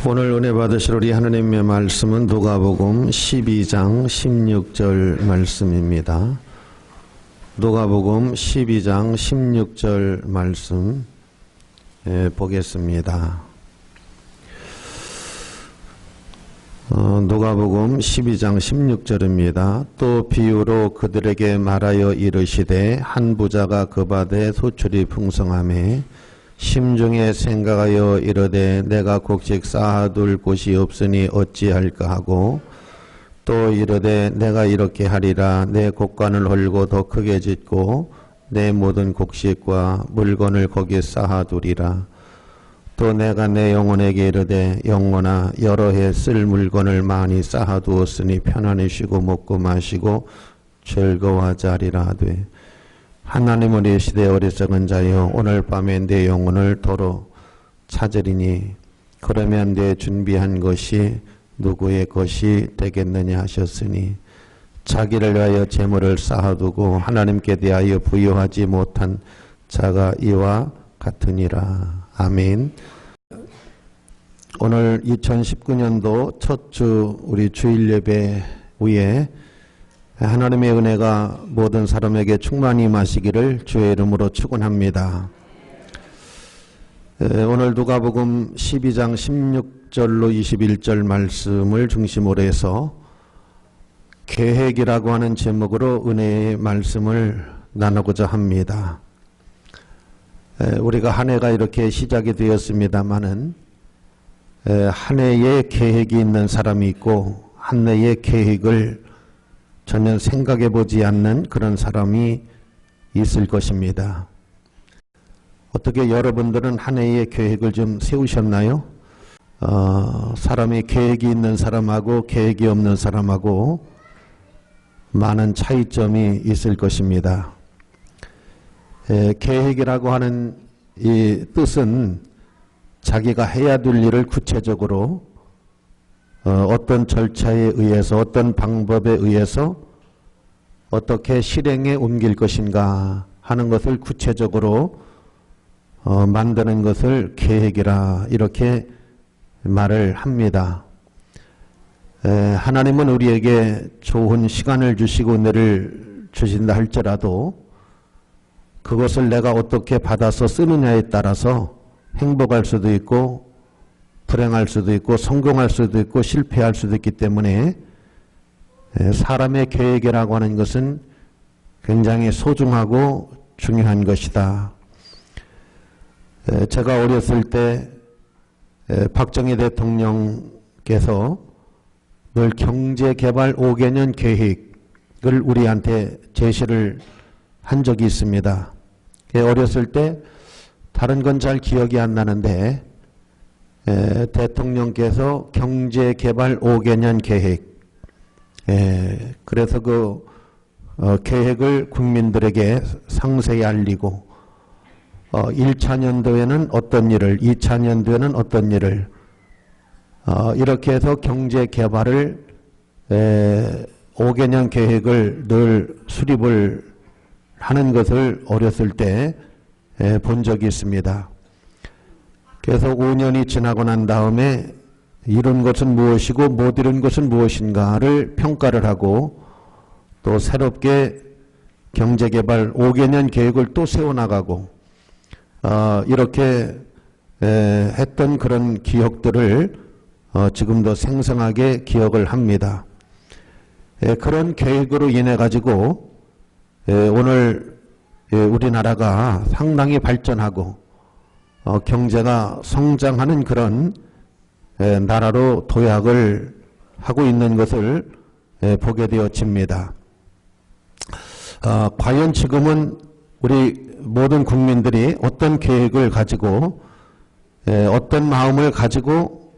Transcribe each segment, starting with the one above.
오늘 은혜 받으실 우리 하나님의 말씀은 누가복음 12장 16절 말씀입니다. 누가복음 12장 16절 말씀 보겠습니다. 누가복음 12장 16절입니다. 또 비유로 그들에게 말하여 이르시되 한 부자가 그 밭에 소출이 풍성하매 심중에 생각하여 이르되 내가 곡식 쌓아둘 곳이 없으니 어찌할까 하고 또 이르되 내가 이렇게 하리라 내 곡간을 헐고 더 크게 짓고 내 모든 곡식과 물건을 거기에 쌓아두리라. 또 내가 내 영혼에게 이르되 영혼아 여러 해 쓸 물건을 많이 쌓아두었으니 편안히 쉬고 먹고 마시고 즐거워하자 하리라 하되 하나님은 이 시대 어리석은 자여 오늘 밤에 내 영혼을 도로 찾으리니 그러면 내 준비한 것이 누구의 것이 되겠느냐 하셨으니 자기를 위하여 재물을 쌓아두고 하나님께 대하여 부여하지 못한 자가 이와 같으니라. 아멘. 오늘 2019년도 첫 주 우리 주일 예배 후에 하나님의 은혜가 모든 사람에게 충만히 임하시기를 주의 이름으로 축원합니다. 오늘 누가복음 12장 16절로 21절 말씀을 중심으로 해서 계획이라고 하는 제목으로 은혜의 말씀을 나누고자 합니다. 우리가 한 해가 이렇게 시작이 되었습니다마는 한 해에 계획이 있는 사람이 있고 한 해의 계획을 전혀 생각해 보지 않는 그런 사람이 있을 것입니다. 어떻게 여러분들은 한 해의 계획을 좀 세우셨나요? 사람이 계획이 있는 사람하고 계획이 없는 사람하고 많은 차이점이 있을 것입니다. 계획이라고 하는 이 뜻은 자기가 해야 될 일을 구체적으로 어떤 절차에 의해서 어떤 방법에 의해서 어떻게 실행에 옮길 것인가 하는 것을 구체적으로 만드는 것을 계획이라 이렇게 말을 합니다. 하나님은 우리에게 좋은 시간을 주시고 은혜를 주신다 할지라도 그것을 내가 어떻게 받아서 쓰느냐에 따라서 행복할 수도 있고 불행할 수도 있고 성공할 수도 있고 실패할 수도 있기 때문에 사람의 계획이라고 하는 것은 굉장히 소중하고 중요한 것이다. 제가 어렸을 때 박정희 대통령께서 늘 경제개발 5개년 계획을 우리한테 제시를 한 적이 있습니다. 어렸을 때 다른 건 잘 기억이 안 나는데 대통령께서 경제개발 5개년 계획 그래서 그 계획을 국민들에게 상세히 알리고 1차 년도에는 어떤 일을 2차 년도에는 어떤 일을 이렇게 해서 경제개발을 5개년 계획을 늘 수립을 하는 것을 어렸을 때 본 적이 있습니다. 그래서 5년이 지나고 난 다음에 이룬 것은 무엇이고 못 이룬 것은 무엇인가를 평가를 하고 또 새롭게 경제개발 5개년 계획을 또 세워나가고 이렇게 했던 그런 기억들을 지금도 생생하게 기억을 합니다. 그런 계획으로 인해 가지고 오늘 우리나라가 상당히 발전하고 경제가 성장하는 그런 나라로 도약을 하고 있는 것을 보게 되어집니다. 과연 지금은 우리 모든 국민들이 어떤 계획을 가지고 어떤 마음을 가지고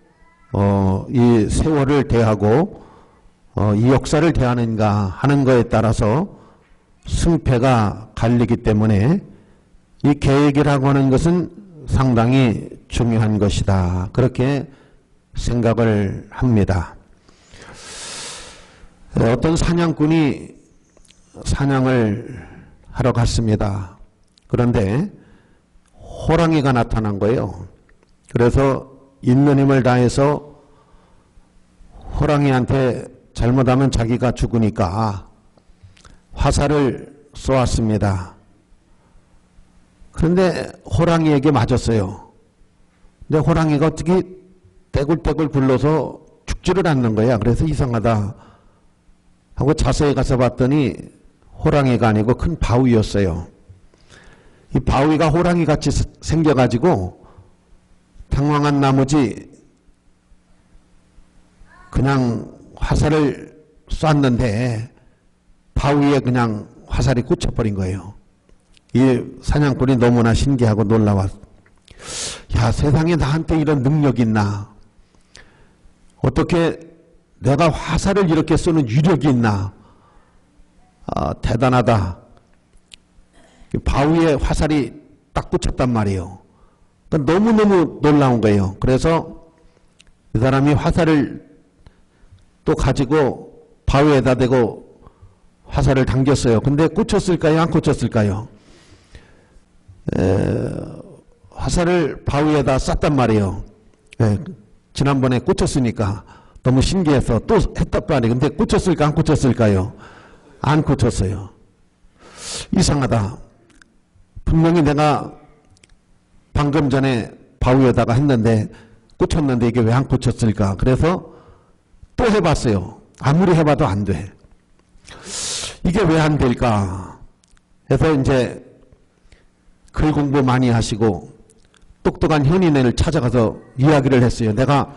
이 세월을 대하고 이 역사를 대하는가 하는 것에 따라서 승패가 갈리기 때문에 이 계획이라고 하는 것은 상당히 중요한 것이다. 그렇게 생각을 합니다. 어떤 사냥꾼이 사냥을 하러 갔습니다. 그런데 호랑이가 나타난 거예요. 그래서 있는 힘을 다해서 호랑이한테 잘못하면 자기가 죽으니까 화살을 쏘았습니다. 그런데 호랑이에게 맞았어요. 근데 호랑이가 어떻게 떼굴떼굴 굴러서 죽지를 않는 거야. 그래서 이상하다 하고 자세히 가서 봤더니 호랑이가 아니고 큰 바위였어요. 이 바위가 호랑이같이 생겨가지고 당황한 나머지 그냥 화살을 쐈는데 바위에 그냥 화살이 꽂혀버린 거예요. 이 사냥꾼이 너무나 신기하고 놀라웠어. 야, 세상에 나한테 이런 능력이 있나? 어떻게 내가 화살을 이렇게 쏘는 위력이 있나? 아, 대단하다. 바위에 화살이 딱 꽂혔단 말이에요. 그러니까 너무너무 놀라운 거예요. 그래서 그 사람이 화살을 또 가지고 바위에다 대고 화살을 당겼어요. 근데 꽂혔을까요? 안 꽂혔을까요? 화살을 바위에다 쐈단 말이에요. 지난번에 꽂혔으니까 너무 신기해서 또 했단 말이에요. 근데 꽂혔을까? 안 꽂혔을까요? 안 꽂혔어요. 이상하다. 분명히 내가 방금 전에 바위에다가 했는데 꽂혔는데 이게 왜 안 꽂혔을까? 그래서 또 해봤어요. 아무리 해봐도 안 돼. 이게 왜 안 될까? 해서 이제 글 공부 많이 하시고 똑똑한 현인을 찾아가서 이야기를 했어요. 내가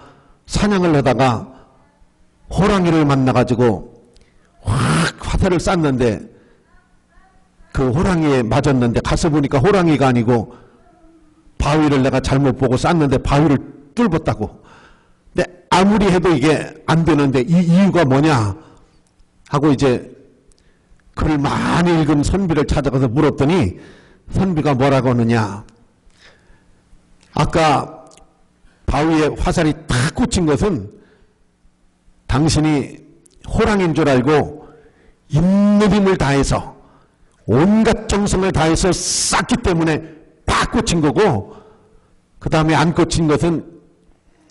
사냥을 하다가 호랑이를 만나가지고 확 화살을 쐈는데 그 호랑이에 맞았는데 가서 보니까 호랑이가 아니고 바위를 내가 잘못 보고 쐈는데 바위를 뚫었다고. 근데 아무리 해도 이게 안 되는데 이 이유가 뭐냐 하고 이제 글을 많이 읽은 선비를 찾아가서 물었더니 선비가 뭐라고 하느냐. 아까 바위에 화살이 탁 꽂힌 것은 당신이 호랑이인 줄 알고 있는 힘을 다해서 온갖 정성을 다해서 쐈기 때문에 팍 꽂힌 거고, 그 다음에 안 꽂힌 것은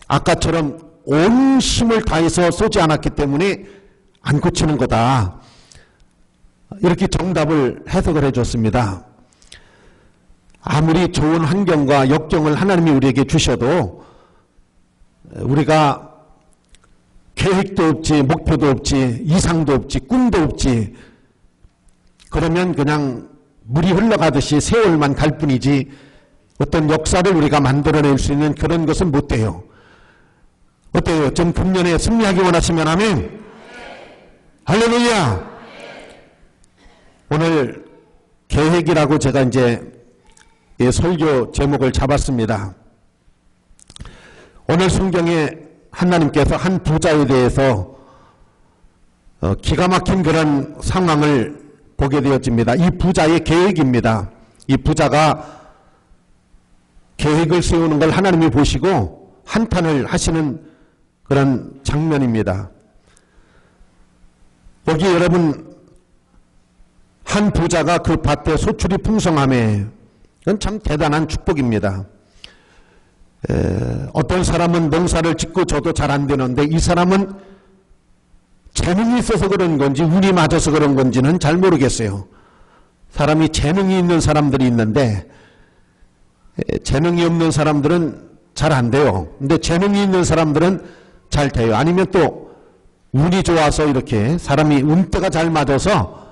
아까처럼 온 힘을 다해서 쏘지 않았기 때문에 안 꽂히는 거다. 이렇게 정답을 해석을 해줬습니다. 아무리 좋은 환경과 역경을 하나님이 우리에게 주셔도 우리가 계획도 없지, 목표도 없지, 이상도 없지, 꿈도 없지, 그러면 그냥 물이 흘러가듯이 세월만 갈 뿐이지 어떤 역사를 우리가 만들어낼 수 있는 그런 것은 못 돼요. 어때요? 좀 금년에 승리하기 원하시면 아멘. 할렐루야. 오늘 계획이라고 제가 이제 설교 제목을 잡았습니다. 오늘 성경에 하나님께서 한 부자에 대해서 기가 막힌 그런 상황을 보게 되어집니다. 이 부자의 계획입니다. 이 부자가 계획을 세우는 걸 하나님이 보시고 한탄을 하시는 그런 장면입니다. 여기 여러분, 한 부자가 그 밭에 소출이 풍성함에, 이건 참 대단한 축복입니다. 어떤 사람은 농사를 짓고 줘도 잘 안 되는데 이 사람은 재능이 있어서 그런 건지 운이 맞아서 그런 건지는 잘 모르겠어요. 사람이 재능이 있는 사람들이 있는데 재능이 없는 사람들은 잘 안 돼요. 근데 재능이 있는 사람들은 잘 돼요. 아니면 또 운이 좋아서 이렇게 사람이 운때가 잘 맞아서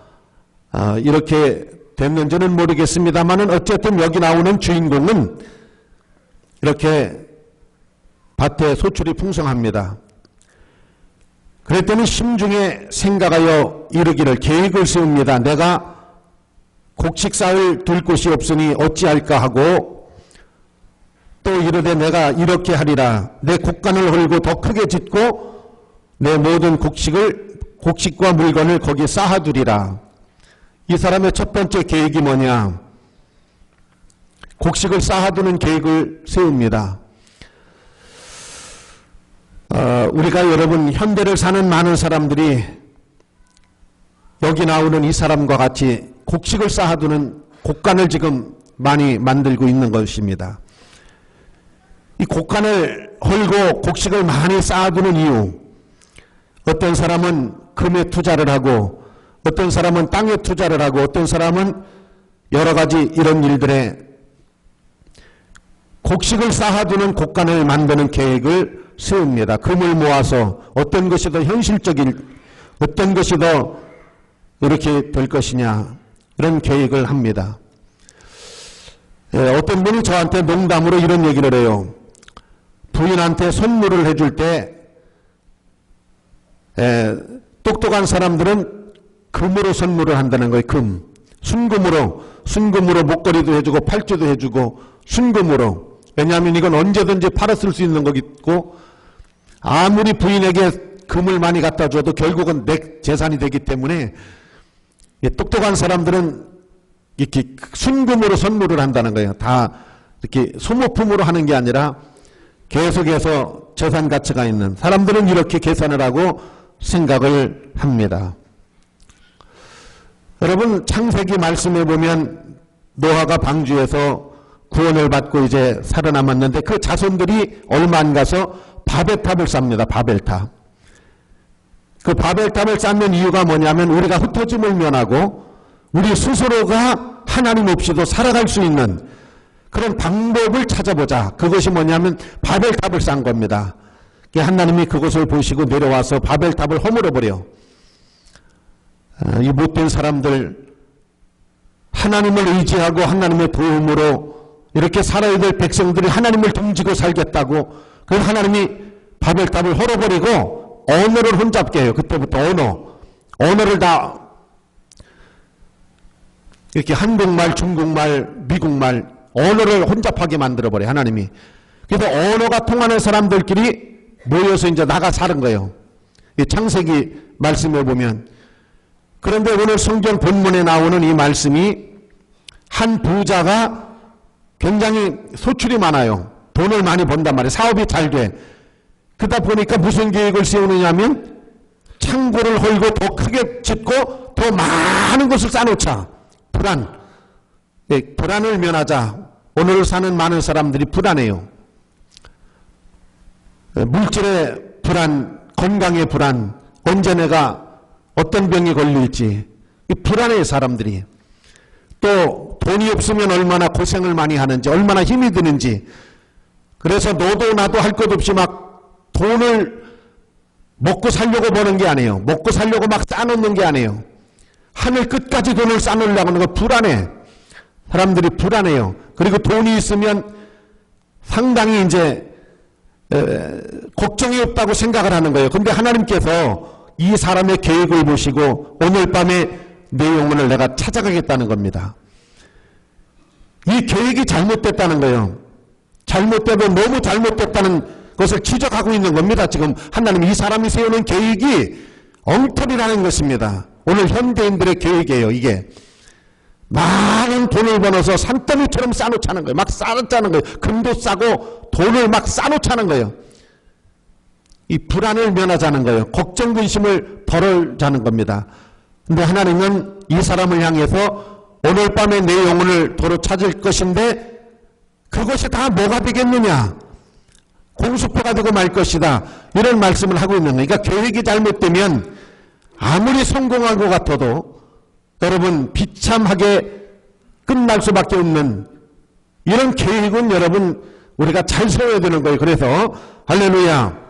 이렇게 됐는지는 모르겠습니다만은 어쨌든 여기 나오는 주인공은 이렇게 밭에 소출이 풍성합니다. 그랬더니 심중에 생각하여 이르기를, 계획을 세웁니다. 내가 곡식사를 둘 곳이 없으니 어찌할까 하고, 또 이르되 내가 이렇게 하리라. 내 곡간을 헐고 더 크게 짓고 내 모든 곡식과 물건을 거기에 쌓아두리라. 이 사람의 첫 번째 계획이 뭐냐? 곡식을 쌓아두는 계획을 세웁니다. 우리가 여러분 현대를 사는 많은 사람들이 여기 나오는 이 사람과 같이 곡식을 쌓아두는 곡간을 지금 많이 만들고 있는 것입니다. 이 곡간을 헐고 곡식을 많이 쌓아두는 이유, 어떤 사람은 금에 투자를 하고 어떤 사람은 땅에 투자를 하고 어떤 사람은 여러 가지 이런 일들에 곡식을 쌓아두는 곡간을 만드는 계획을 세웁니다. 금을 모아서 어떤 것이 더 현실적일, 어떤 것이 더 이렇게 될 것이냐, 이런 계획을 합니다. 어떤 분이 저한테 농담으로 이런 얘기를 해요. 부인한테 선물을 해줄 때 똑똑한 사람들은 금으로 선물을 한다는 거예요. 금. 순금으로 목걸이도 해주고 팔찌도 해주고 순금으로. 왜냐하면 이건 언제든지 팔아 쓸 수 있는 거겠고, 아무리 부인에게 금을 많이 갖다 줘도 결국은 내 재산이 되기 때문에 똑똑한 사람들은 이렇게 순금으로 선물을 한다는 거예요. 다 이렇게 소모품으로 하는 게 아니라 계속해서 재산 가치가 있는 사람들은 이렇게 계산을 하고 생각을 합니다. 여러분, 창세기 말씀에 보면 노아가 방주에서 구원을 받고 이제 살아남았는데 그 자손들이 얼마 안 가서 바벨탑을 쌉니다. 바벨탑. 그 바벨탑을 쌓는 이유가 뭐냐면 우리가 흩어짐을 면하고 우리 스스로가 하나님 없이도 살아갈 수 있는 그런 방법을 찾아보자. 그것이 뭐냐면 바벨탑을 쌓은 겁니다. 하나님이 그것을 보시고 내려와서 바벨탑을 허물어버려. 이 못된 사람들, 하나님을 의지하고 하나님의 도움으로 이렇게 살아야 될 백성들이 하나님을 등지고 살겠다고, 그래서 하나님이 바벨탑을 헐어버리고 언어를 혼잡게 해요. 그때부터 언어를 다 이렇게 한국말, 중국말, 미국말 언어를 혼잡하게 만들어버려요. 하나님이. 그래서 언어가 통하는 사람들끼리 모여서 이제 나가 사는 거예요. 이 창세기 말씀에 보면. 그런데 오늘 성경 본문에 나오는 이 말씀이 한 부자가 굉장히 소출이 많아요. 돈을 많이 번단 말이에요. 사업이 잘 돼. 그러다 보니까 무슨 계획을 세우느냐면 창고를 헐고 더 크게 짓고 더 많은 것을 쌓아놓자. 불안을 면하자. 오늘 사는 많은 사람들이 불안해요. 물질의 불안, 건강의 불안, 언제 내가 어떤 병이 걸릴지 불안해요. 사람들이. 또 돈이 없으면 얼마나 고생을 많이 하는지, 얼마나 힘이 드는지. 그래서 너도 나도 할 것 없이 막 돈을 먹고 살려고 버는 게 아니에요. 먹고 살려고 막 쌓아놓는 게 아니에요. 하늘 끝까지 돈을 쌓아놓으려고 하는 거 불안해. 사람들이 불안해요. 그리고 돈이 있으면 상당히 이제 걱정이 없다고 생각을 하는 거예요. 그런데 하나님께서 이 사람의 계획을 보시고 오늘 밤에 내 영혼을 내가 찾아가겠다는 겁니다. 이 계획이 잘못됐다는 거예요. 잘못되고 너무 잘못됐다는 것을 지적하고 있는 겁니다. 지금 하나님 이 사람이 세우는 계획이 엉터리라는 것입니다. 오늘 현대인들의 계획이에요. 이게 많은 돈을 벌어서 산더미처럼 쌓아놓자는 거예요. 막 쌓아놓자는 거예요. 금도 싸고 돈을 막 쌓아놓자는 거예요. 이 불안을 면하자는 거예요. 걱정 근심을 벌어자는 겁니다. 근데 하나님은 이 사람을 향해서 오늘 밤에 내 영혼을 도로 찾을 것인데 그것이 다 뭐가 되겠느냐? 공수표가 되고 말 것이다. 이런 말씀을 하고 있는 거예요. 그러니까 계획이 잘못되면 아무리 성공한 것 같아도 여러분 비참하게 끝날 수밖에 없는 이런 계획은 여러분 우리가 잘 세워야 되는 거예요. 그래서 할렐루야.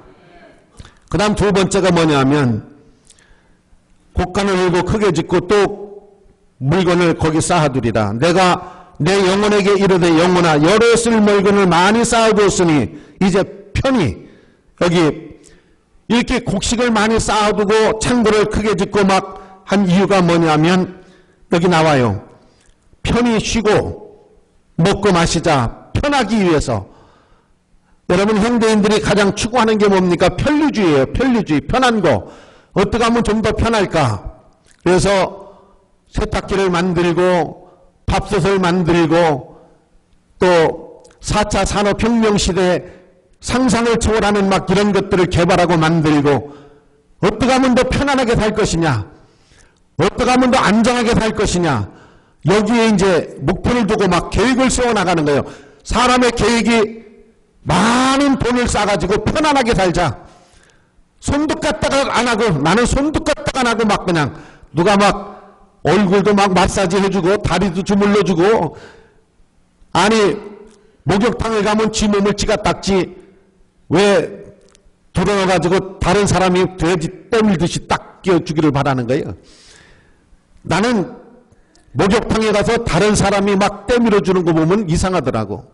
그 다음 두 번째가 뭐냐면 곡간을 헐고 크게 짓고 또 물건을 거기 쌓아두리라. 내가 내 영혼에게 이르되 영혼아 여러 쓸 물건을 많이 쌓아두었으니 이제 편히 여기 이렇게 곡식을 많이 쌓아두고 창고를 크게 짓고 막 한 이유가 뭐냐면 여기 나와요. 편히 쉬고 먹고 마시자. 편하기 위해서. 여러분 현대인들이 가장 추구하는 게 뭡니까? 편리주의예요. 편리주의. 편한 거. 어떻게 하면 좀 더 편할까? 그래서 세탁기를 만들고 밥솥을 만들고 또 4차 산업혁명 시대에 상상을 초월하는 막 이런 것들을 개발하고 만들고 어떻게 하면 더 편안하게 살 것이냐? 어떻게 하면 더 안정하게 살 것이냐? 여기에 이제 목표를 두고 막 계획을 세워나가는 거예요. 사람의 계획이 많은 돈을 싸가지고 편안하게 살자. 손도 까딱 안 하고, 나는 손도 까딱 안 하고 막 그냥 누가 막 얼굴도 막 마사지 해주고 다리도 주물러주고, 아니 목욕탕에 가면 지 몸을 지가 닦지 왜 들어가가지고 다른 사람이 돼지 때밀듯이 닦여주기를 바라는 거예요. 나는 목욕탕에 가서 다른 사람이 막 때밀어주는 거 보면 이상하더라고.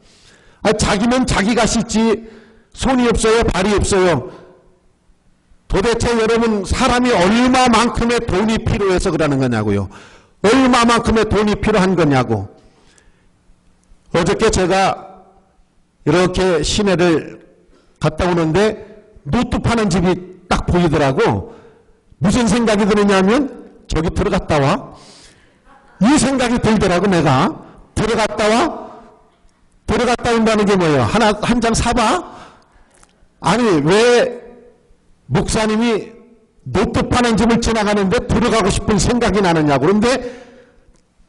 자기는 자기가 씻지 손이 없어요, 발이 없어요. 도대체 여러분, 사람이 얼마만큼의 돈이 필요해서 그러는 거냐고요. 얼마만큼의 돈이 필요한 거냐고. 어저께 제가 이렇게 시내를 갔다 오는데 노트 파는 집이 딱 보이더라고. 무슨 생각이 드느냐면 저기 들어갔다 와. 이 생각이 들더라고. 내가 들어갔다 와. 들어갔다 온다는 게 뭐예요? 한 장 사봐? 아니 왜 목사님이 노트 파는 집을 지나가는데 들어가고 싶은 생각이 나느냐고. 그런데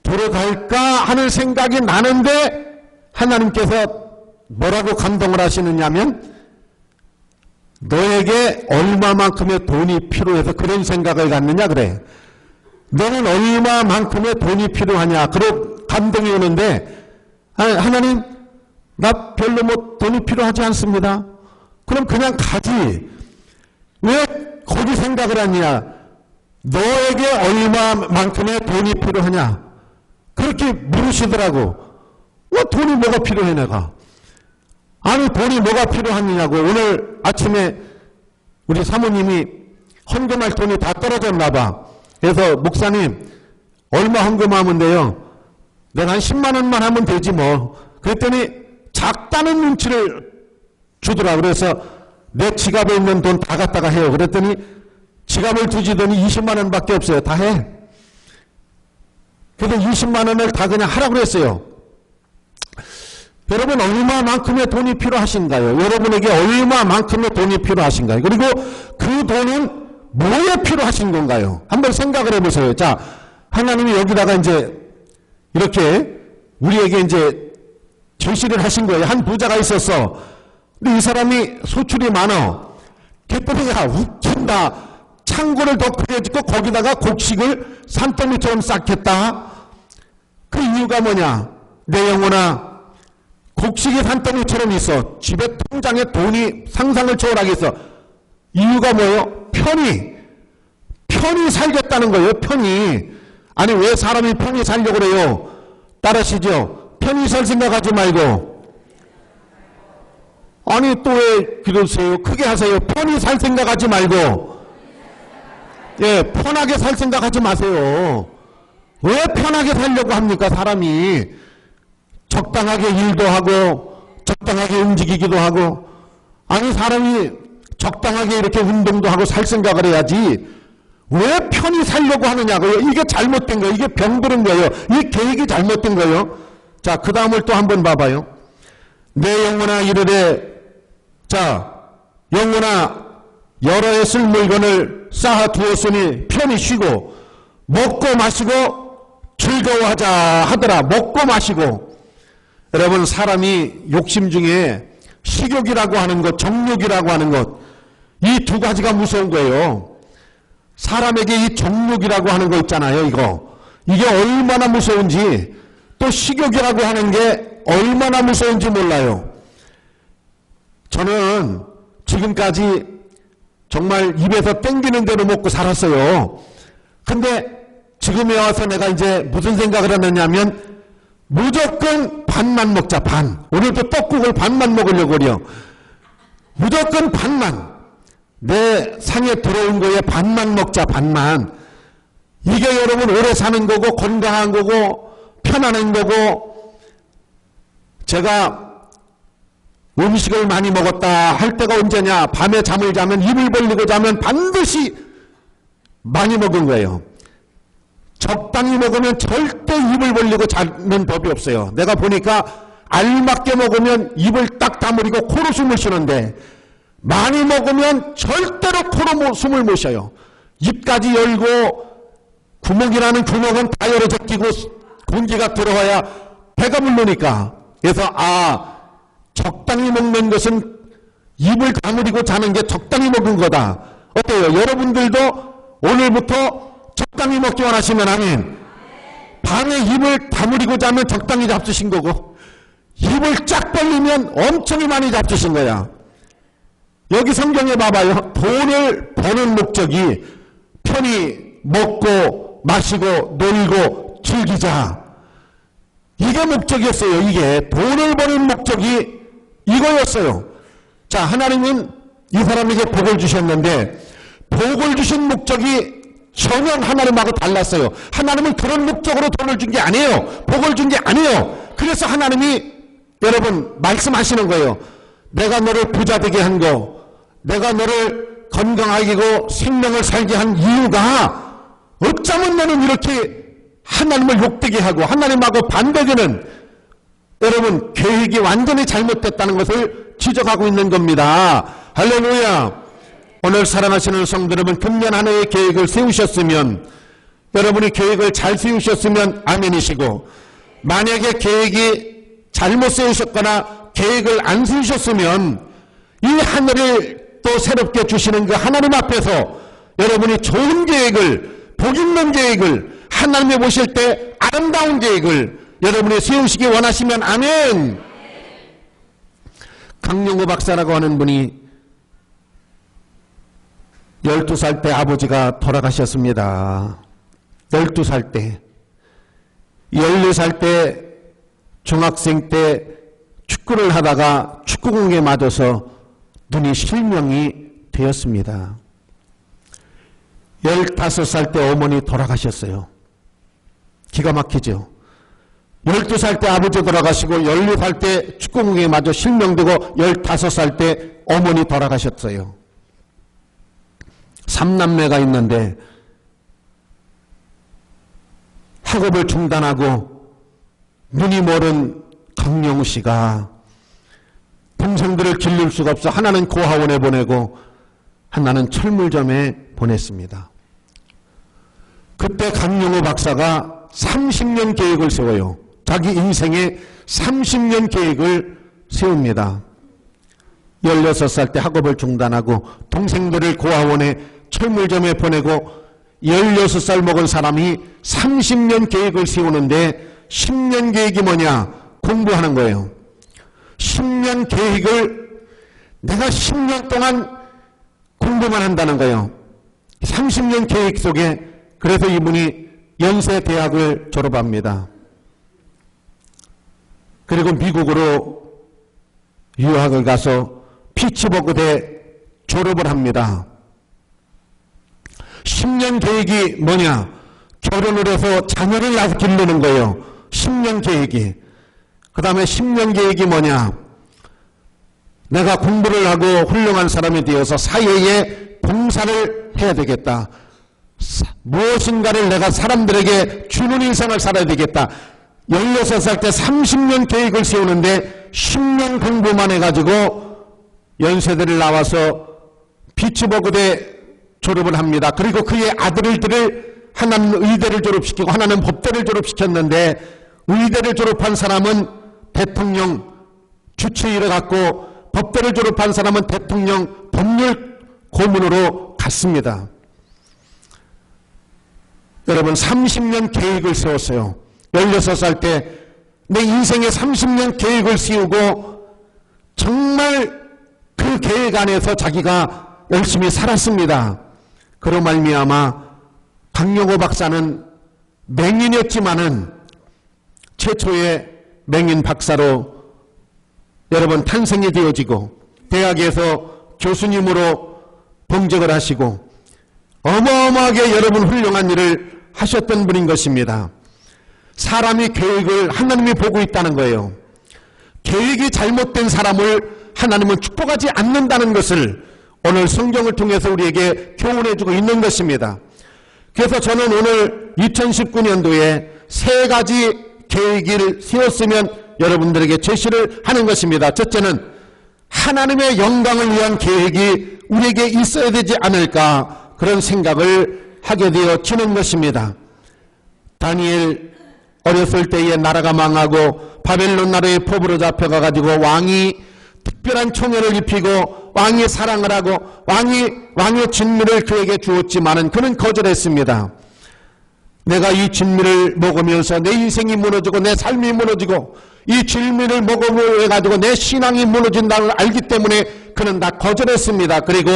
들어갈까 하는 생각이 나는데 하나님께서 뭐라고 감동을 하시느냐면 너에게 얼마만큼의 돈이 필요해서 그런 생각을 갖느냐 그래. 너는 얼마만큼의 돈이 필요하냐. 그런 감동이 오는데 하나님 나 별로 뭐 돈이 필요하지 않습니다. 그럼 그냥 가지. 왜 거기 생각을 하냐. 너에게 얼마만큼의 돈이 필요하냐. 그렇게 물으시더라고. 돈이 뭐가 필요해 내가. 아니 돈이 뭐가 필요하느냐고. 오늘 아침에 우리 사모님이 헌금할 돈이 다 떨어졌나 봐. 그래서 목사님 얼마 헌금하면 돼요? 내가 한 10만 원만 하면 되지 뭐. 그랬더니 작다는 눈치를 주더라. 그래서 내 지갑에 있는 돈 다 갖다가 해요. 그랬더니 지갑을 두지더니 20만 원밖에 없어요. 다 해. 그래서 20만 원을 다 그냥 하라고 그랬어요. 여러분 얼마만큼의 돈이 필요하신가요? 여러분에게 얼마만큼의 돈이 필요하신가요? 그리고 그 돈은 뭐에 필요하신 건가요? 한번 생각을 해보세요. 자, 하나님이 여기다가 이제 이렇게 우리에게 이제 제시를 하신 거예요. 한 부자가 있었어. 근데 이 사람이 소출이 많아. 그랬더니 야 웃긴다. 창고를 더 크게 짓고 거기다가 곡식을 산더미처럼 쌓겠다. 그 이유가 뭐냐? 내 영혼아, 곡식이 산더미처럼 있어. 집에 통장에 돈이 상상을 초월하게 있어. 이유가 뭐예요? 편히 살겠다는 거예요. 편히. 아니 왜 사람이 편히 살려고 그래요? 따라하시죠. 편히 살 생각하지 말고. 아니 또 왜 그러세요? 크게 하세요. 편히 살 생각하지 말고. 예, 편하게 살 생각하지 마세요. 왜 편하게 살려고 합니까? 사람이 적당하게 일도 하고 적당하게 움직이기도 하고. 아니 사람이 적당하게 이렇게 운동도 하고 살 생각을 해야지 왜 편히 살려고 하느냐고요. 이게 잘못된 거예요. 이게 병들은 거예요. 이 계획이 잘못된 거예요. 자, 그 다음을 또 한번 봐봐요. 내 영혼아 이르되, 자, 영혼아 여러 해 쓸 물건을 쌓아두었으니 편히 쉬고 먹고 마시고 즐거워하자 하더라. 먹고 마시고. 여러분 사람이 욕심 중에 식욕이라고 하는 것, 정욕이라고 하는 것, 이 두 가지가 무서운 거예요. 사람에게 이 정욕이라고 하는 거 있잖아요. 이게 얼마나 무서운지, 또 식욕이라고 하는 게 얼마나 무서운지 몰라요. 저는 지금까지 정말 입에서 땡기는 대로 먹고 살았어요. 근데 지금에 와서 내가 이제 무슨 생각을 하느냐면 무조건 반만 먹자. 반. 오늘도 떡국을 반만 먹으려고 그래요. 무조건 반만. 내 상에 들어온 거에 반만 먹자. 반만. 이게 여러분 오래 사는 거고 건강한 거고 편안한 거고. 제가 음식을 많이 먹었다 할 때가 언제냐? 밤에 잠을 자면, 입을 벌리고 자면 반드시 많이 먹은 거예요. 적당히 먹으면 절대 입을 벌리고 자는 법이 없어요. 내가 보니까 알맞게 먹으면 입을 딱 다물고 코로 숨을 쉬는데 많이 먹으면 절대로 코로 숨을 못 쉬어요. 입까지 열고 구멍이라는 구멍은 다 열어져 끼고 공기가 들어와야 배가 부르니까. 그래서 적당히 먹는 것은 입을 다물이고 자는 게 적당히 먹은 거다. 어때요? 여러분들도 오늘부터 적당히 먹기 원하시면 아멘. 밤에 입을 다물이고 자면 적당히 잡수신 거고, 입을 쫙 벌리면 엄청 많이 잡수신 거야. 여기 성경에 봐봐요. 돈을 버는 목적이 편히 먹고 마시고 놀고 즐기자. 이게 목적이었어요. 이게 돈을 버는 목적이 이거였어요. 자, 하나님은 이 사람에게 복을 주셨는데 복을 주신 목적이 전혀 하나님하고 달랐어요. 하나님은 그런 목적으로 돈을 준 게 아니에요. 복을 준 게 아니에요. 그래서 하나님이 여러분 말씀하시는 거예요. 내가 너를 부자 되게 한 거, 내가 너를 건강하게 하고 생명을 살게 한 이유가 어쩌면 너는 이렇게 하나님을 욕되게 하고 하나님하고 반대되는 여러분 계획이 완전히 잘못됐다는 것을 지적하고 있는 겁니다. 할렐루야. 오늘 사랑하시는 성도 여러분, 금년 한 해의 계획을 세우셨으면, 여러분이 계획을 잘 세우셨으면 아멘이시고, 만약에 계획이 잘못 세우셨거나 계획을 안 세우셨으면 이 하늘을 또 새롭게 주시는 그 하나님 앞에서 여러분이 좋은 계획을, 복 있는 계획을, 하나님이 보실 때 아름다운 계획을 여러분이 세우시기 원하시면 아멘. 강용호 박사라고 하는 분이 12살 때 아버지가 돌아가셨습니다. 12살 때. 14살 때 중학생 때 축구를 하다가 축구공에 맞아서 눈이 실명이 되었습니다. 15살 때 어머니 돌아가셨어요. 기가 막히죠. 12살 때 아버지 돌아가시고 14살 때 축구공에 맞아 실명되고 15살 때 어머니 돌아가셨어요. 3남매가 있는데 학업을 중단하고 눈이 멀은 강영우 씨가 동생들을 길릴 수가 없어 하나는 고아원에 보내고 하나는 철물점에 보냈습니다. 그때 강영우 박사가 30년 계획을 세워요. 자기 인생의 30년 계획을 세웁니다. 16살 때 학업을 중단하고 동생들을 고아원에 철물점에 보내고 16살 먹은 사람이 30년 계획을 세우는데 10년 계획이 뭐냐? 공부하는 거예요. 10년 계획을 내가 10년 동안 공부만 한다는 거예요. 30년 계획 속에 그래서 이분이 연세대학을 졸업합니다. 그리고 미국으로 유학을 가서 피츠버그대 졸업을 합니다. 10년 계획이 뭐냐? 결혼을 해서 자녀를 낳아서 기르는 거예요. 10년 계획이. 그 다음에 10년 계획이 뭐냐? 내가 공부를 하고 훌륭한 사람이 되어서 사회에 봉사를 해야 되겠다. 무엇인가를 내가 사람들에게 주는 인생을 살아야 되겠다. 16살 때 30년 계획을 세우는데 10년 공부만 해가지고 연세대를 나와서 피츠버그대 졸업을 합니다. 그리고 그의 아들들을 하나는 의대를 졸업시키고 하나는 법대를 졸업시켰는데 의대를 졸업한 사람은 대통령 주치의를 갖고 법대를 졸업한 사람은 대통령 법률 고문으로 갔습니다. 여러분 30년 계획을 세웠어요. 16살 때 내 인생의 30년 계획을 세우고 정말 그 계획 안에서 자기가 열심히 살았습니다. 그로 말미암아 강용호 박사는 맹인이었지만은 최초의 맹인 박사로 여러분 탄생이 되어지고 대학에서 교수님으로 봉적을 하시고 어마어마하게 여러분 훌륭한 일을 하셨던 분인 것입니다. 사람이 계획을 하나님이 보고 있다는 거예요. 계획이 잘못된 사람을 하나님은 축복하지 않는다는 것을 오늘 성경을 통해서 우리에게 교훈해주고 있는 것입니다. 그래서 저는 오늘 2019년도에 세 가지 계획을 세웠으면 여러분들에게 제시를 하는 것입니다. 첫째는 하나님의 영광을 위한 계획이 우리에게 있어야 되지 않을까 그런 생각을 하게 되어지는 것입니다. 다니엘 어렸을 때에 나라가 망하고 바벨론 나라에 포부로 잡혀가지고 왕이 특별한 총애를 입히고 왕이 사랑을 하고 왕의 진미를 그에게 주었지만은 그는 거절했습니다. 내가 이 진미를 먹으면서 내 인생이 무너지고 내 삶이 무너지고 이 진미를 먹음으로 해가지고 내 신앙이 무너진다는 걸 알기 때문에 그는 다 거절했습니다. 그리고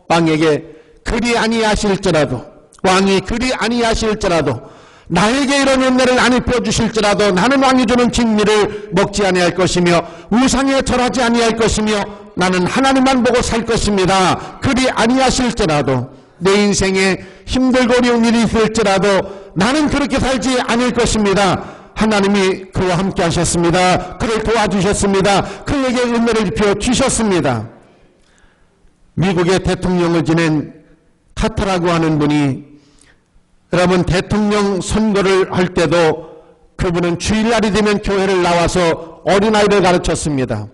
왕에게 그리 아니하실지라도, 왕이 그리 아니하실지라도, 나에게 이런 은혜를 안 입혀주실지라도 나는 왕이 주는 진미를 먹지 아니할 것이며 우상에 절하지 아니할 것이며 나는 하나님만 보고 살 것입니다. 그리 아니하실지라도, 내 인생에 힘들고 어려운 일이 있을지라도 나는 그렇게 살지 않을 것입니다. 하나님이 그와 함께 하셨습니다. 그를 도와주셨습니다. 그에게 은혜를 입혀 주셨습니다. 미국의 대통령을 지낸 카터라고 하는 분이, 여러분, 대통령 선거를 할 때도 그분은 주일날이 되면 교회를 나와서 어린아이를 가르쳤습니다.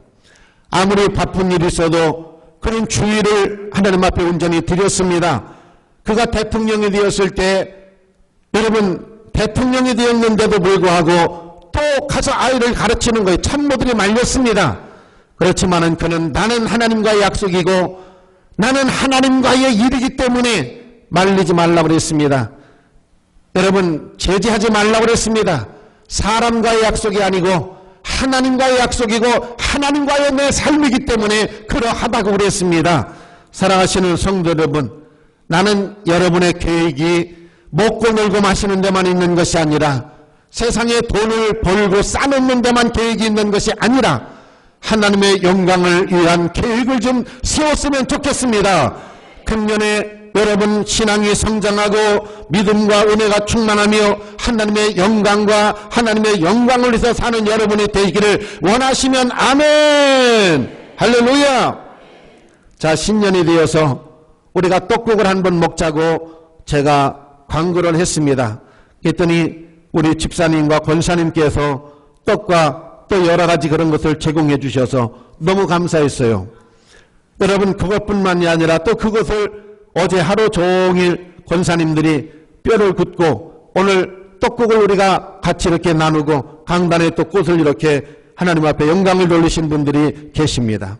아무리 바쁜 일이 있어도 그는 주일을 하나님 앞에 온전히 드렸습니다. 그가 대통령이 되었을 때, 여러분, 대통령이 되었는데도 불구하고 또 가서 아이를 가르치는 거에 참모들이 말렸습니다. 그렇지만은 그는 나는 하나님과의 약속이고 나는 하나님과의 일이기 때문에 말리지 말라고 그랬습니다. 여러분, 제지하지 말라고 그랬습니다. 사람과의 약속이 아니고 하나님과의 약속이고 하나님과의 내 삶이기 때문에 그러하다고 그랬습니다. 사랑하시는 성도 여러분, 나는 여러분의 계획이 먹고 놀고 마시는 데만 있는 것이 아니라 세상에 돈을 벌고 쌓는 데만 계획이 있는 것이 아니라 하나님의 영광을 위한 계획을 좀 세웠으면 좋겠습니다. 금년에 여러분 신앙이 성장하고 믿음과 은혜가 충만하며 하나님의 영광과 하나님의 영광을 위해서 사는 여러분이 되기를 원하시면 아멘. 할렐루야. 자, 신년이 되어서 우리가 떡국을 한번 먹자고 제가 광고를 했습니다. 그랬더니 우리 집사님과 권사님께서 떡과 또 여러 가지 그런 것을 제공해 주셔서 너무 감사했어요. 여러분, 그것뿐만이 아니라 또 그것을 어제 하루 종일 권사님들이 뼈를 굽고 오늘 떡국을 우리가 같이 이렇게 나누고 강단에 또 꽃을 이렇게 하나님 앞에 영광을 돌리신 분들이 계십니다.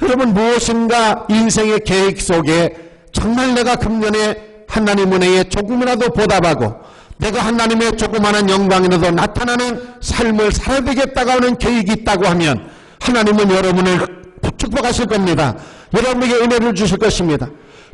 여러분, 무엇인가 인생의 계획 속에 정말 내가 금년에 하나님 은혜에 조금이라도 보답하고 내가 하나님의 조그마한 영광이라도 나타나는 삶을 살아야 되겠다고 하는 계획이 있다고 하면 하나님은 여러분을 축복하실 겁니다. 여러분에게 은혜를 주실 것입니다.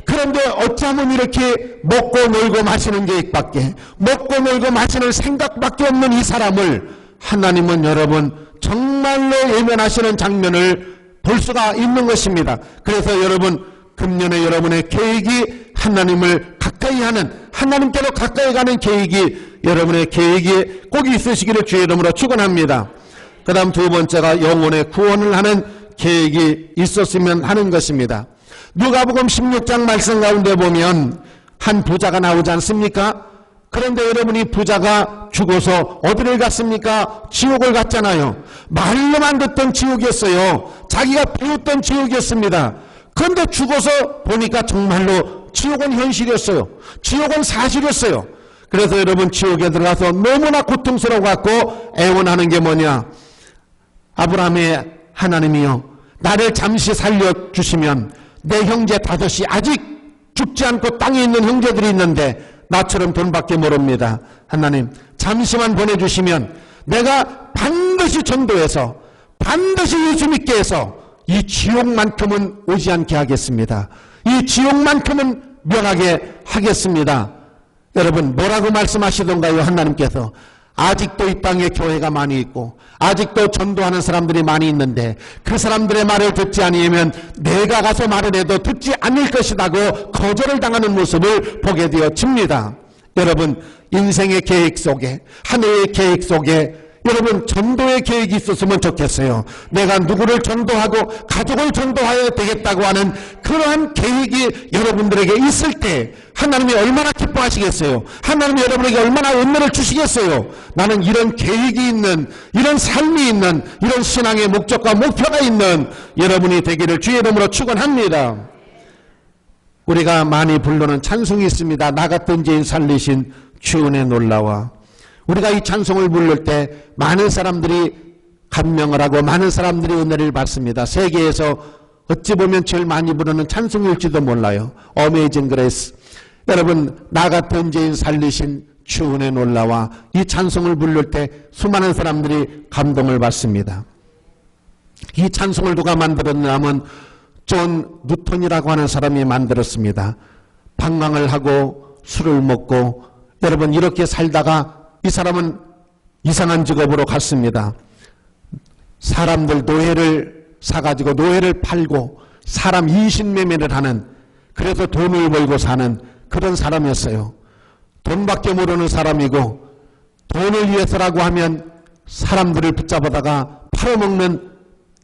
그런데 어쩌면 이렇게 먹고 놀고 마시는 계획밖에, 먹고 놀고 마시는 생각밖에 없는 이 사람을 하나님은 여러분 정말로 외면하시는 장면을 볼 수가 있는 것입니다. 그래서 여러분, 금년에 여러분의 계획이 하나님을 가까이 하는, 하나님께로 가까이 가는 계획이 여러분의 계획이 꼭 있으시기를 주의 이름으로 축원합니다. 그 다음 두 번째가 영혼의 구원을 하는 계획이 있었으면 하는 것입니다. 누가복음 16장 말씀 가운데 보면 한 부자가 나오지 않습니까? 그런데 여러분이 부자가 죽어서 어디를 갔습니까? 지옥을 갔잖아요. 말로만 듣던 지옥이었어요. 자기가 배웠던 지옥이었습니다. 그런데 죽어서 보니까 정말로 지옥은 현실이었어요. 지옥은 사실이었어요. 그래서 여러분, 지옥에 들어가서 너무나 고통스러워 갖고 애원하는 게 뭐냐? 아브라함의 하나님이여, 나를 잠시 살려주시면 내 형제 다섯이 아직 죽지 않고 땅에 있는 형제들이 있는데 나처럼 돈밖에 모릅니다. 하나님, 잠시만 보내주시면 내가 반드시 전도해서 반드시 예수 믿게 해서 이 지옥만큼은 오지 않게 하겠습니다. 이 지옥만큼은 명하게 하겠습니다. 여러분, 뭐라고 말씀하시던가요? 하나님께서 아직도 이 땅에 교회가 많이 있고 아직도 전도하는 사람들이 많이 있는데 그 사람들의 말을 듣지 아니하면 내가 가서 말을 해도 듣지 않을 것이라고 거절을 당하는 모습을 보게 되어집니다. 여러분, 인생의 계획 속에, 한 해의 계획 속에 여러분 전도의 계획이 있었으면 좋겠어요. 내가 누구를 전도하고 가족을 전도해야 되겠다고 하는 그러한 계획이 여러분들에게 있을 때 하나님이 얼마나 기뻐하시겠어요? 하나님이 여러분에게 얼마나 은혜를 주시겠어요? 나는 이런 계획이 있는, 이런 삶이 있는, 이런 신앙의 목적과 목표가 있는 여러분이 되기를 주의 이름으로 축원합니다. 우리가 많이 부르는 찬송이 있습니다. 나 같은 죄인 살리신 주 은혜 놀라와. 우리가 이 찬송을 부를 때 많은 사람들이 감명을 하고 많은 사람들이 은혜를 받습니다. 세계에서 어찌 보면 제일 많이 부르는 찬송일지도 몰라요. Amazing Grace. 여러분, 나 같은 죄인 살리신 주 은혜 놀라와 이 찬송을 부를 때 수많은 사람들이 감동을 받습니다. 이 찬송을 누가 만들었냐면 존 뉴턴이라고 하는 사람이 만들었습니다. 방황을 하고 술을 먹고 여러분 이렇게 살다가 이 사람은 이상한 직업으로 갔습니다. 사람들 노예를 사가지고 노예를 팔고 사람 인신매매를 하는, 그래서 돈을 벌고 사는 그런 사람이었어요. 돈밖에 모르는 사람이고 돈을 위해서라고 하면 사람들을 붙잡아다가 팔아먹는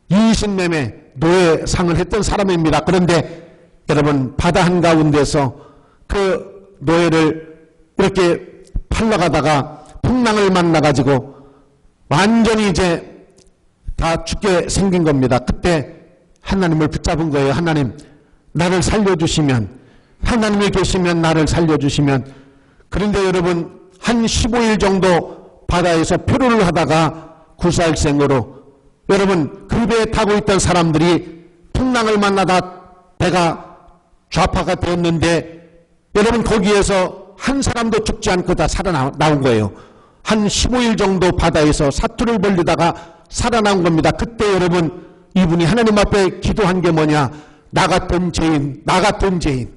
인신매매 노예상을 했던 사람입니다. 그런데 여러분 바다 한가운데서 그 노예를 이렇게 팔러가다가 풍랑을 만나가지고 완전히 이제 다 죽게 생긴 겁니다. 그때 하나님을 붙잡은 거예요. 하나님 나를 살려주시면, 하나님이 계시면 나를 살려주시면. 그런데 여러분 한 15일 정도 바다에서 표류를 하다가 구사일생으로 여러분 그 배에 타고 있던 사람들이 풍랑을 만나다 배가 좌파가 되었는데 여러분 거기에서 한 사람도 죽지 않고 다 살아나온 거예요. 한 15일 정도 바다에서 사투를 벌리다가 살아나온 겁니다. 그때 여러분 이분이 하나님 앞에 기도한 게 뭐냐? 나 같은 죄인, 나 같은 죄인,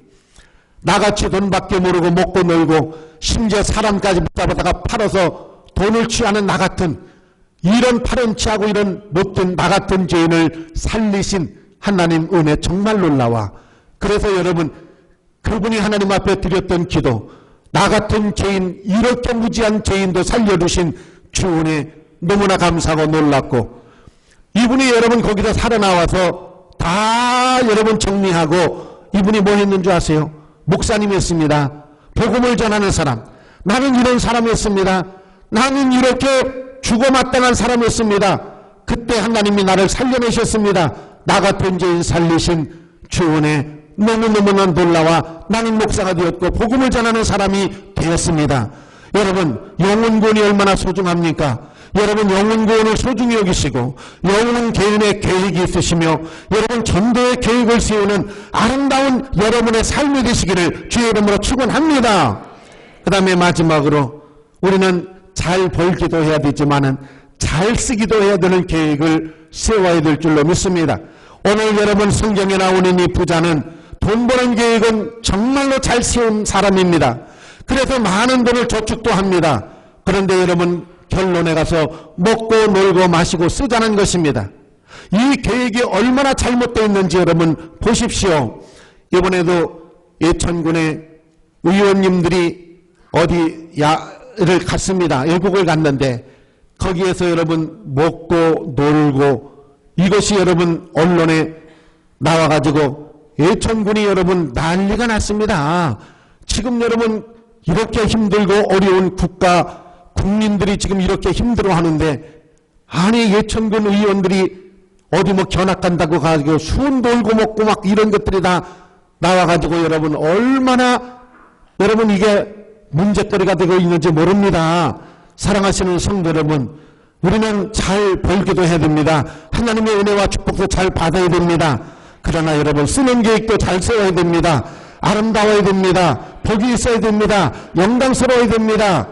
나같이 돈밖에 모르고 먹고 놀고 심지어 사람까지 붙잡아다가 팔아서 돈을 취하는 나 같은, 이런 파렴치하고 이런 못된 나 같은 죄인을 살리신 하나님 은혜 정말 놀라와. 그래서 여러분 그분이 하나님 앞에 드렸던 기도, 나 같은 죄인, 이렇게 무지한 죄인도 살려주신 주 은혜 너무나 감사하고 놀랐고, 이분이 여러분 거기서 살아나와서 다 여러분 정리하고 이분이 뭐 했는 줄 아세요? 목사님이었습니다. 복음을 전하는 사람. 나는 이런 사람이었습니다. 나는 이렇게 죽어마땅한 사람이었습니다. 그때 하나님이 나를 살려내셨습니다. 나 같은 죄인 살리신 주 은혜 너무너무나 놀라와 나는 목사가 되었고 복음을 전하는 사람이 되었습니다. 여러분 영혼구원이 얼마나 소중합니까? 여러분 영혼구원을 소중히 여기시고 영혼 개인의 계획이 있으시며 여러분 전도의 계획을 세우는 아름다운 여러분의 삶이 되시기를 주의 이름으로 축원합니다. 그 다음에 마지막으로 우리는 잘 벌기도 해야 되지만은 잘 쓰기도 해야 되는 계획을 세워야 될 줄로 믿습니다. 오늘 여러분 성경에 나오는 이 부자는 돈 버는 계획은 정말로 잘 세운 사람입니다. 그래서 많은 돈을 저축도 합니다. 그런데 여러분 결론에 가서 먹고 놀고 마시고 쓰자는 것입니다. 이 계획이 얼마나 잘못되어 있는지 여러분 보십시오. 이번에도 예천군의 의원님들이 어디를 갔습니다. 외국을 갔는데 거기에서 여러분 먹고 놀고 이것이 여러분 언론에 나와가지고 예천군이 여러분 난리가 났습니다. 지금 여러분 이렇게 힘들고 어려운 국민들이 지금 이렇게 힘들어하는데, 아니 예천군 의원들이 어디 뭐 견학 간다고 가지고 수원 돌고 먹고 막 이런 것들이 다 나와가지고 여러분 얼마나 여러분 이게 문제거리가 되고 있는지 모릅니다. 사랑하시는 성도 여러분, 우리는 잘 벌기도 해야 됩니다. 하나님의 은혜와 축복도 잘 받아야 됩니다. 그러나 여러분 쓰는 계획도 잘 세워야 됩니다. 아름다워야 됩니다. 복이 있어야 됩니다. 영광스러워야 됩니다.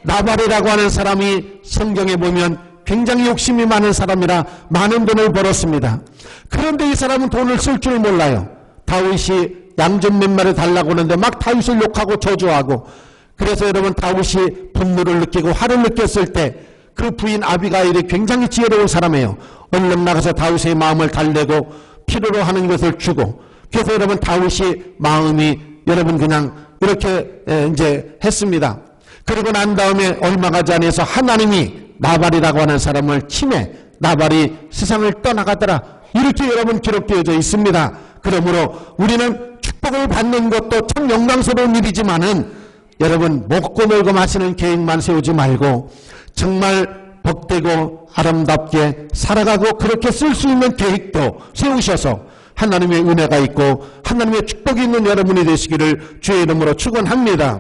나발이라고 하는 사람이 성경에 보면 굉장히 욕심이 많은 사람이라 많은 돈을 벌었습니다. 그런데 이 사람은 돈을 쓸 줄 몰라요. 다윗이 양 좀 몇 마리 달라고 하는데 막 다윗을 욕하고 저주하고, 그래서 여러분 다윗이 분노를 느끼고 화를 느꼈을 때 그 부인 아비가일이 굉장히 지혜로운 사람이에요. 얼른 나가서 다윗의 마음을 달래고 필요로 하는 것을 주고, 그래서 여러분 다윗이 마음이 여러분 그냥 이렇게 이제 했습니다. 그리고 난 다음에 얼마 가지 않아서 하나님이 나발이라고 하는 사람을 침해, 나발이 세상을 떠나가더라, 이렇게 여러분 기록되어져 있습니다. 그러므로 우리는 축복을 받는 것도 참 영광스러운 일이지만은 여러분 먹고 놀고 마시는 계획만 세우지 말고 정말 복되고 아름답게 살아가고 그렇게 쓸 수 있는 계획도 세우셔서 하나님의 은혜가 있고 하나님의 축복이 있는 여러분이 되시기를 주의 이름으로 축원합니다.